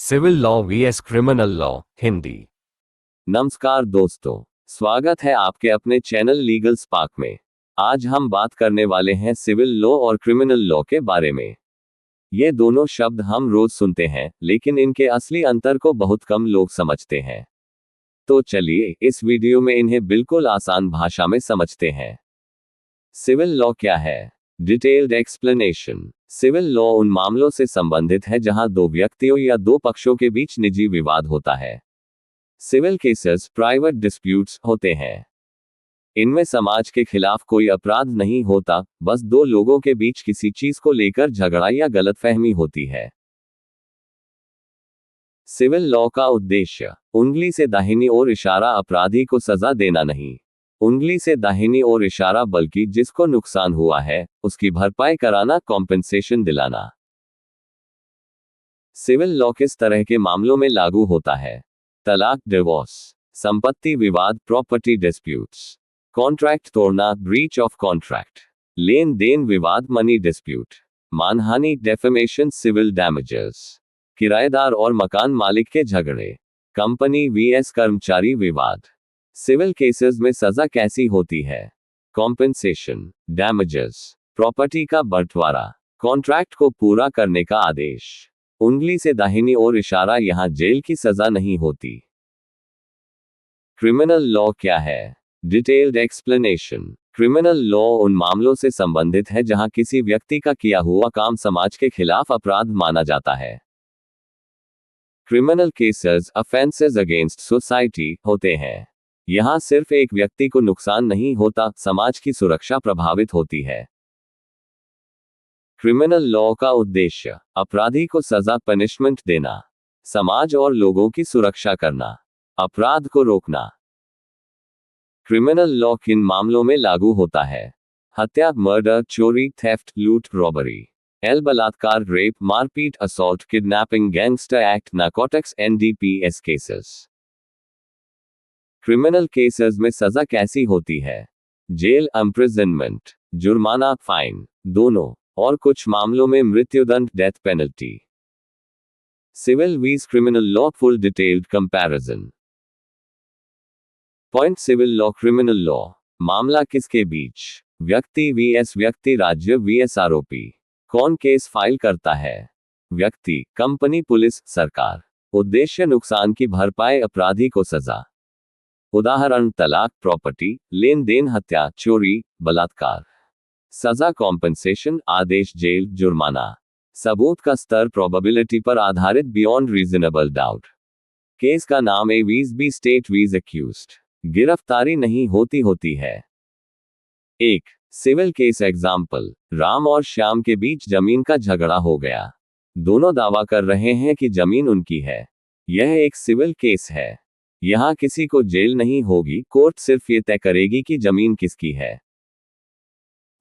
Civil law VS criminal law Hindi. नमस्कार दोस्तों, स्वागत है आपके अपने चैनल लीगल स्पार्क में। आज हम बात करने वाले हैं सिविल लॉ और क्रिमिनल लॉ के बारे में। ये दोनों शब्द हम रोज सुनते हैं, लेकिन इनके असली अंतर को बहुत कम लोग समझते हैं। तो चलिए इस वीडियो में इन्हें बिल्कुल आसान भाषा में समझते हैं। सिविल लॉ क्या है? Detailed explanation. सिविल लॉ उन मामलों से संबंधित है जहां दो व्यक्तियों या दो पक्षों के बीच निजी विवाद होता है। सिविल केसेस प्राइवेट डिस्प्यूट्स होते हैं। इनमें समाज के खिलाफ कोई अपराध नहीं होता, बस दो लोगों के बीच किसी चीज को लेकर झगड़ा या गलतफहमी होती है। सिविल लॉ का उद्देश्य उंगली से दाहिनी ओर इशारा अपराधी को सजा देना नहीं। उंगली से दाहिनी ओर इशारा बल्कि जिसको नुकसान हुआ है उसकी भरपाई कराना, कॉम्पेंसेशन दिलाना। सिविल लॉ किस तरह के मामलों में लागू होता है? तलाक, डिवोर्स, संपत्ति विवाद, प्रॉपर्टी डिस्प्यूट्स, कॉन्ट्रैक्ट तोड़ना, ब्रीच ऑफ कॉन्ट्रैक्ट, लेन देन विवाद, मनी डिस्प्यूट, मानहानि, डेफेमेशन, सिविल डैमेजेस, किराएदार और मकान मालिक के झगड़े, कंपनी वीएस कर्मचारी विवाद। सिविल केसेस में सजा कैसी होती है? कॉम्पेंसेशन, डैमेजेस, प्रॉपर्टी का बंटवारा, कॉन्ट्रैक्ट को पूरा करने का आदेश। उंगली से दाहिनी ओर इशारा, यहां जेल की सजा नहीं होती। क्रिमिनल लॉ क्या है? Detailed explanation. क्रिमिनल लॉ उन मामलों से संबंधित है जहां किसी व्यक्ति का किया हुआ काम समाज के खिलाफ अपराध माना जाता है। Criminal cases offences against society होते हैं। यहां सिर्फ एक व्यक्ति को नुकसान नहीं होता, समाज की सुरक्षा प्रभावित होती है। क्रिमिनल लॉ का उद्देश्य अपराधी को सजा, पनिशमेंट देना, समाज और लोगों की सुरक्षा करना, अपराध को रोकना। क्रिमिनल लॉ किन मामलों में लागू होता है? हत्या, मर्डर, चोरी, थेफ्ट, लूट, रॉबरी, बलात्कार, रेप, मारपीट, assault, kidnapping, gangster act, narcotics, NDPS cases. Criminal cases में सजा कैसी होती है? जेल, इम्प्रिजनमेंट, जुर्माना, फाइन, दोनों, और कुछ मामलों में मृत्युदंड, death penalty. Civil VS criminal law full detailed comparison. Point civil law, criminal law. मामला किसके बीच? व्यक्ति वीएस व्यक्ति, राज्य वीएस आरोपी। कौन केस फाइल करता है? व्यक्ति, कंपनी, पुलिस, सरकार। उद्देश्य नुकसान की भरपाई, अपराधी को सजा। उदाहरण तलाक, प्रॉपर्टी, लेन देन, हत्या, चोरी, बलात्कार। सजा, कॉम्पेंसेशन, आदेश, जेल, जुर्माना। सबूत का स्तर प्रोबेबिलिटी पर आधारित, बियॉन्ड रीजनेबल डाउट। केस का नाम ए वीज बी स्टेट वीज एक्यूज्ड। गिरफ्तारी नहीं होती है। एक सिविल केस एग्जाम्पल। राम और श्याम के बीच जमीन का झगड़ा हो गया। दोनों दावा कर रहे हैं कि जमीन उनकी है। यह एक सिविल केस है। यहां किसी को जेल नहीं होगी, कोर्ट सिर्फ ये तय करेगी कि जमीन किसकी है।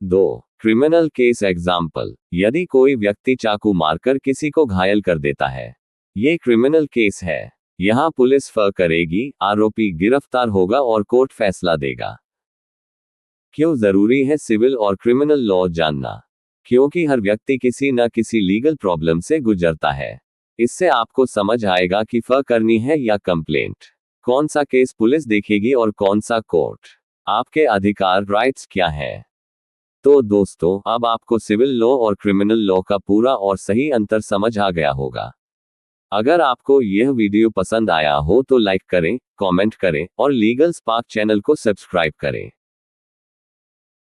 2 क्रिमिनल केस एग्जाम्पल। यदि कोई व्यक्ति चाकू मारकर किसी को घायल कर देता है, ये क्रिमिनल केस है। यहां पुलिस फर करेगी, आरोपी गिरफ्तार होगा और कोर्ट फैसला देगा। क्यों जरूरी है सिविल और क्रिमिनल लॉ जानना? क्योंकि हर व्यक्ति किसी न किसी लीगल प्रॉब्लम से गुजरता है। इससे आपको समझ आएगा कि फर करनी है या कंप्लेंट, कौन सा केस पुलिस देखेगी और कौन सा कोर्ट। आपके अधिकार, राइट्स क्या हैं। तो दोस्तों, अब आपको सिविल लॉ और क्रिमिनल लॉ का पूरा और सही अंतर समझ आ गया होगा। अगर आपको यह वीडियो पसंद आया हो तो लाइक करें, कमेंट करें और लीगल स्पार्क चैनल को सब्सक्राइब करें।